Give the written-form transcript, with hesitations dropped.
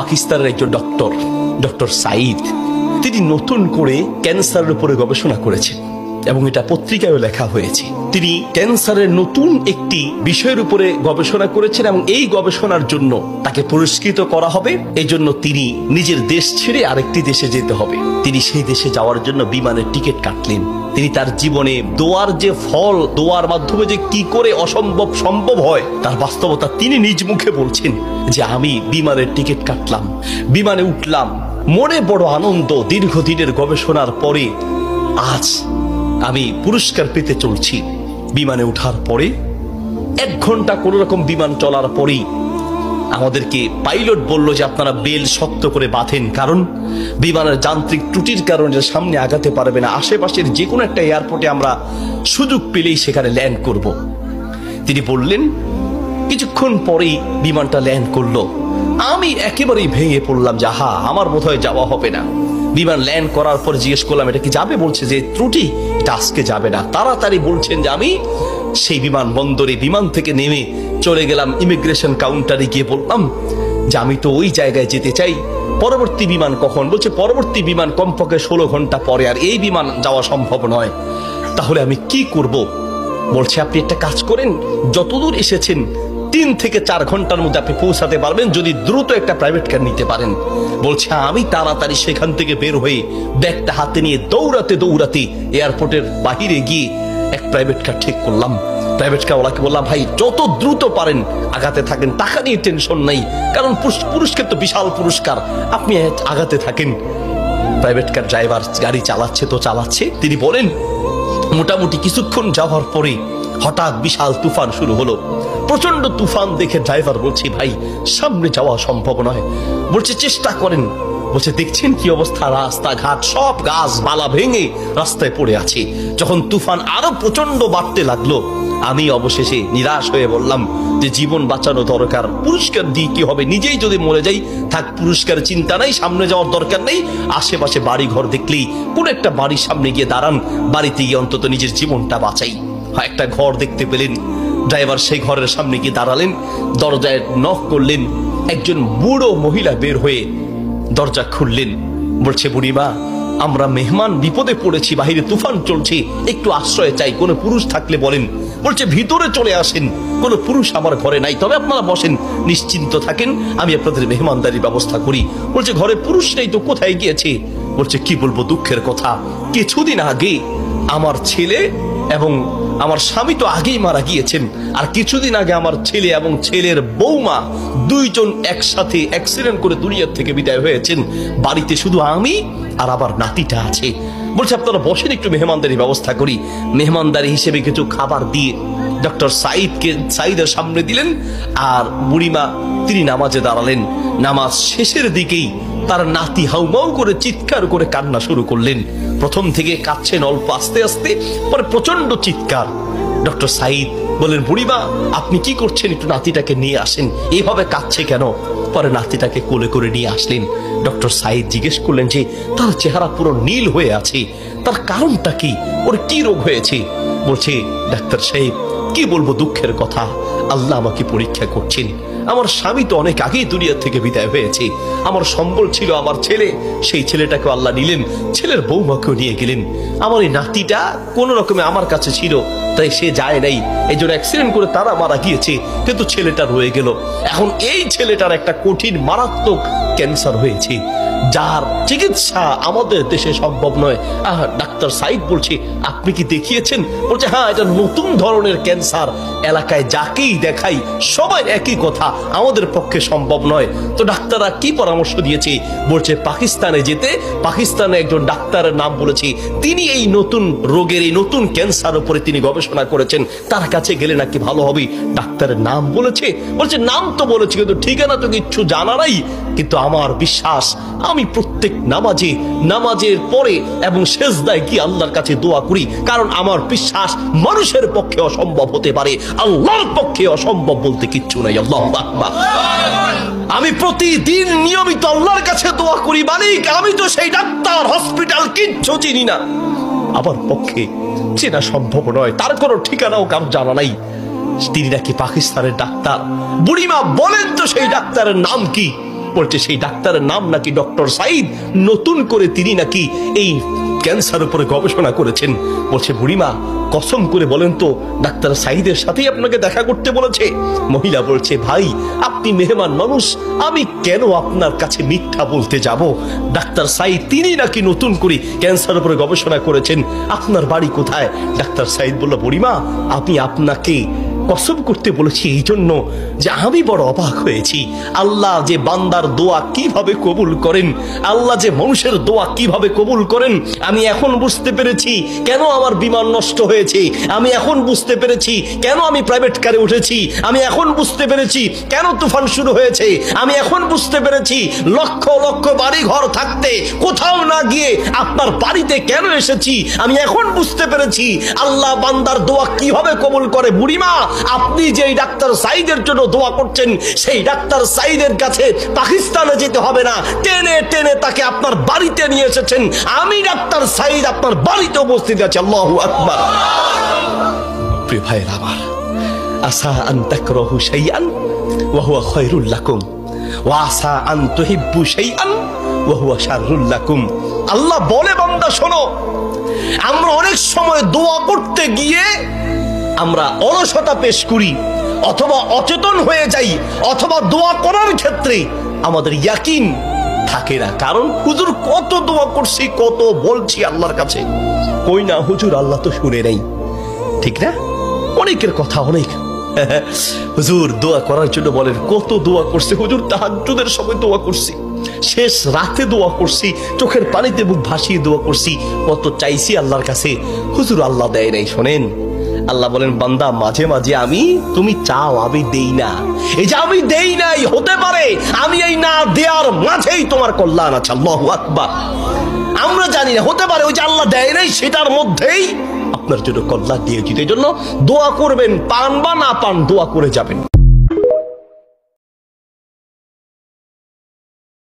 পাকিস্তানের একজন doctor, doctor Saeed, তিনি নতুন করে ক্যান্সারের উপরে গবেষণা করেছেন এবং এটা পত্রিকায়ও লেখা হয়েছে। তিনি ক্যান্সারের নতুন একটি বিষয়ের উপরে গবেষণা করেছেন এবং এই গবেষণার জন্য তাকে পুরস্কৃত করা হবে। এই জন্য তিনি নিজের দেশ ছেড়ে আরেকটি দেশে যেতে হবে। তিনি সেই দেশে যাওয়ার জন্য বিমানের টিকিট কাটলেন। তিনি তার জীবনে দোয়ার যে ফল, দোয়ার মাধ্যমে যে কি করে অসম্ভব সম্ভব হয় তার বাস্তবতা তিনি নিজ মুখে বলছেন যে আমি বিমানের টিকিট কাটলাম, বিমানে উঠলাম, মনে বড় আনন্দ। দীর্ঘদিনের গবেষণার পরে আজ আমি পুরস্কার পেতে চলছি। বিমানে ওঠার পরে 1 ঘন্টা কোন রকম বিমান চলার পরেই আমাদেরকে পাইলট বলল যে আপনারা বেল শক্ত করে বাঁধেন, কারণ বিমানের যান্ত্রিক ত্রুটির কারণে সামনে আগাতে পারবে না। আশেপাশের যে কোনো একটা এয়ারপোর্টে আমরা সুযোগ পেলেই সেখানে ল্যান্ড করব। তিনি বললেন। কিছুক্ষণ পরেই বিমানটা ল্যান্ড করলো। আমি একেবারেই ভেঙে পড়লাম যে হা, আমার বোধহয় যাওয়া হবে না। বিমান ল্যান্ড করার পর জিজ্ঞেস করলাম এটা কি যাবে? বলছে যে ত্রুটি, এটা আজকে যাবে না। তাড়াতাড়ি বলছেন যে আমি সেই বিমান বন্দরে বিমান থেকে নেমে চলে গেলাম ইমিগ্রেশন কাউন্টারে, গিয়ে বললাম যে আমি তো ওই জায়গায় যেতে চাই, পরবর্তী বিমান কখন? বলছে পরবর্তী বিমান কমপক্ষে 16 ঘন্টা পরে, আর এই বিমান যাওয়া সম্ভব নয়। তাহলে আমি কি করব? বলছে আপনি একটা কাজ করেন, যতদূর এসেছেন 3 থেকে 4 ঘন্টার মধ্যে আপনি পৌঁছাতে পারবেন যদি দ্রুত একটা প্রাইভেট কার নিতে পারেন। বলছে আমি তাড়াতাড়ি সেখান থেকে বের হয়ে ব্যাগটা হাতে নিয়ে দৌড়াতে দৌড়াতে এয়ারপোর্টের বাহিরে গিয়ে এক প্রাইভেট কার ঠিক করলাম। প্রাইভেট কার ওলাকে বললাম ভাই যত দ্রুত পারেন আগাতে থাকেন, টাকা নিয়ে টেনশন নাই, কারণ পুরস্কার তো বিশাল পুরস্কার, আপনি আগাতে থাকেন। প্রাইভেট কার ড্রাইভার গাড়ি চালাচ্ছে তো চালাচ্ছে। তিনি বলেন মোটামুটি কিছুক্ষণ যাওয়ার পরে হঠাৎ বিশাল তুফান শুরু হলো। প্রচন্ড তুফান দেখে ড্রাইভার বলছে ভাই সামনে যাওয়া সম্ভব নয়। বলছে চেষ্টা করেন। বলছে দেখছেন কি অবস্থা, রাস্তাঘাট সব গাছ বালা ভেঙে রাস্তায় পড়ে আছে। যখন তুফান আরো প্রচন্ড বাড়তে লাগলো আমি অবশেষে নিরাশ হয়ে বললাম যে জীবন বাঁচানো দরকার, পুরস্কার দিয়ে কি হবে, নিজেই যদি মরে যাই থাক, পুরস্কার চিন্তা নাই, সামনে যাওয়ার দরকার নেই। আশেপাশে বাড়ি ঘর দেখলেই কোন একটা বাড়ির সামনে গিয়ে দাঁড়ান, বাড়িতে গিয়ে অন্তত নিজের জীবনটা বাঁচাই। একটা ঘর দেখতে পেলেন, ড্রাইভার সেই ঘরের সামনে গিয়ে দাঁড়ালেন, দরজায় নক করলেন। একজন বুড়ো মহিলা বের হয়ে দরজা খুললেন। বলছে বুড়িমা আমরা মেহমান বিপদে পড়েছি, বাহিরে তুফান চলছে, একটু আশ্রয় চাই, কোনো পুরুষ থাকলে বলেন। বলছে ভিতরে চলে আসেন, কোনো পুরুষ আমার ঘরে নাই, তবে আপনারা বসেন, নিশ্চিন্ত থাকেন, আমি আপনাদের মেহমানদারির ব্যবস্থা করি। বলছে ঘরে পুরুষ নেই তো কোথায় গিয়েছে? বলছে কি বলবো দুঃখের কথা, কিছুদিন আগে আমার ছেলে এবং আমার স্বামী তো আগেই মারা গিয়েছেন, আর কিছুদিন আগে আমার ছেলে এবং ছেলের বৌমা দুইজন একসাথে অ্যাক্সিডেন্ট করে দুনিয়ার থেকে বিদায় হয়েছেন। বাড়িতে শুধু আমি আর আবার নাতিটা আছে। বলছে আপনারা বসেন, একটু মেহমানদারি ব্যবস্থা করি। মেহমানদারি হিসেবে কিছু খাবার দিয়ে ডক্টর সাইদের সামনে দিলেন, আর বুড়িমা তিনি নামাজে দাঁড়ালেন। নামাজ শেষের দিকেই তার নাতি হাউমাউ করে চিৎকার করে কান্না শুরু করলেন। প্রথম থেকে কাঁদছেন অল্প আস্তে আস্তে, পরে প্রচন্ড চিৎকার। ডক্টর সাইদ বলেন বুড়িমা আপনি কি করছেন, একটু নাতিটাকে নিয়ে আসেন, এইভাবে কাঁদছে কেন? পরে নাতিটাকে কোলে করে নিয়ে আসলেন। ডক্টর সাইদ জিজ্ঞেস করলেন যে তার চেহারা পুরো নীল হয়ে আছে, তার কারণটা কি, ওর কি রোগ হয়েছে? বলছে ডাক্তার সাহেব কি বলবো দুঃখের কথা, আল্লাহ আমাকে পরীক্ষা করছেন। আমার স্বামী তো অনেক আগেই দুনিয়া থেকে বিদায় হয়েছে, আমার সম্বল ছিল আমার ছেলে, সেই ছেলেটাকে আল্লাহ নিলেন, ছেলের বৌমাকেও নিয়ে গেলেন। আমার এই নাতিটা কোন রকমে আমার কাছে ছিল, তাই সে যায় নাই, এই জন্য অ্যাক্সিডেন্ট করে তারা মারা গিয়েছে, কিন্তু ছেলেটা রয়ে গেল। এখন এই ছেলেটার একটা কঠিন মারাত্মক ক্যান্সার হয়েছে, যার চিকিৎসা আমাদের দেশে সম্ভব নয়। ডাক্তার সাইদ বলছে আপনি কি দেখিয়েছেন? বলছে হ্যাঁ, এটা নতুন ধরনের ক্যান্সার, এলাকায় যাকেই দেখাই সবাই একই কথা, আমাদের পক্ষে সম্ভব নয়। তো ডাক্তাররা কি পরামর্শ দিয়েছে? বলছে পাকিস্তানে যেতে। পাকিস্তানে একজন ডাক্তারের নাম বলেছে, তিনি এই নতুন রোগের, এই নতুন ক্যান্সার উপরে তিনি গবেষণা করেছেন, তার কাছে গেলে নাকি ভালো হবে। ডাক্তারের নাম বলেছে? বলছে নাম তো বলেছে, কিন্তু ঠিকানা তো কিচ্ছু জানা নাই। কিন্তু আমার বিশ্বাস, আমি প্রত্যেক নামাজের পরে এবং সেজদায় গিয়ে আল্লাহর কাছে দোয়া করি, কারণ আমার বিশ্বাস মানুষের পক্ষে অসম্ভব হতে পারে, আল্লাহর পক্ষে অসম্ভব বলতে কিচ্ছু নাই। আল্লাহু আকবার। আমি প্রতিদিন নিয়মিত আল্লাহর কাছে দোয়া করি, মালিক আমি তো সেই ডাক্তার হসপিটাল কিচ্ছু চিনি না, আমার পক্ষে চেনা সম্ভব নয়, তার কোনো ঠিকানাও কারো জানা নাই। তিনি নাকি পাকিস্তানের ডাক্তার। বুড়িমা বলেন তো সেই ডাক্তারের নাম কি? বলছে সেই ডাক্তারের নাম নাকি ডক্টর সাইদ, নতুন করে তিনি নাকি এই ক্যান্সার উপরে গবেষণা করেছেন। বলছে বুড়িমা কসম করে বলেন তো ডাক্তার সাইদের সাথেই আপনাকে দেখা করতে বলেছে? মহিলা বলছে ভাই আপনি মেহমান মানুষ, আমি কেন আপনার কাছে মিথ্যা বলতে যাব? ডাক্তার সাইদ তিনি নাকি নতুন করে ক্যান্সার উপরে গবেষণা করেছেন, আপনার বাড়ি কোথায়? ডাক্তার সাইদ বলল বুড়িমা আমি আপনাকে কসম করতে বলেছি এই জন্য যে আমি বড় অবাক হয়েছি, আল্লাহ যে বান্দার দোয়া কিভাবে কবুল করেন, আল্লাহ যে মানুষের দোয়া কিভাবে কবুল করেন, আমি এখন বুঝতে পেরেছি কেন আমার বিমান নষ্ট হয়েছে, আমি এখন বুঝতে পেরেছি কেন আমি প্রাইভেট কারে উঠেছি, আমি এখন বুঝতে পেরেছি কেন তুফান শুরু হয়েছে, আমি এখন বুঝতে পেরেছি লক্ষ লক্ষ বাড়ি ঘর থাকতে কোথাও না গিয়ে আপনার বাড়িতে কেন এসেছি, আমি এখন বুঝতে পেরেছি আল্লাহ বান্দার দোয়া কিভাবে কবুল করে। বুড়িমা আপনি যে ডাক্তার সাইদের জন্য দোয়া করছেন সেই ডাক্তার সাইদের কাছে পাকিস্তানে যেতে হবে না, টেনে টেনে তাকে আপনার বাড়িতে নিয়ে এসেছেন, আমি ডাক্তার সাইদ আপনার বাড়িতে উপস্থিত আছি। আল্লাহু আকবার। প্রিয় ভাইরা আমার, আসা আন তাকরাহু শাইআন ওয়া হুয়া খায়রুল লাকুম ওয়া আসা আন তুহিব্বু শাইআন ওয়া হুয়া শাররুল লাকুম। আল্লাহ বলে বান্দা শোনো, আমরা অনেক সময় দোয়া করতে গিয়ে আমরা অলসতা পেশ করি, অথবা অচেতন হয়ে যাই, অথবা দোয়া করার ক্ষেত্রে আমাদের ইয়াকিন থাকে না। কারণ হুজুর কত দোয়া করছি, কত বলছি আল্লাহর কাছে, কই না হুজুর আল্লাহ তো শুনে নেই, ঠিক না? অনেকের কথা অনেক হুজুর দোয়া করার জন্য বলেন, কত দোয়া করছি হুজুর, তাহাজ্জুদের সময় দোয়া করছি, শেষ রাতে দোয়া করছি, চোখের পানিতে মুখ ভাসিয়ে দোয়া করছি, কত চাইছি আল্লাহর কাছে, হুজুর আল্লাহ দেয় নাই। শোনেন আল্লাহ বলেন বান্দা মাঝে মাঝে আমি তুমি চাও আমি দেই না, এই যে আমি দেই নাই হতে পারে আমি এই না দেওয়ার মাঝেই তোমার কল্যাণ আছে। আল্লাহু আকবার। আমরা জানি না, হতে পারে ওই যে আল্লাহ দেয় নাই সেটার মধ্যেই আপনার জন্য কল্যাণ দিয়েছি। এই জন্য দোয়া করবেন, পান বা না পান দোয়া করে যাবেন।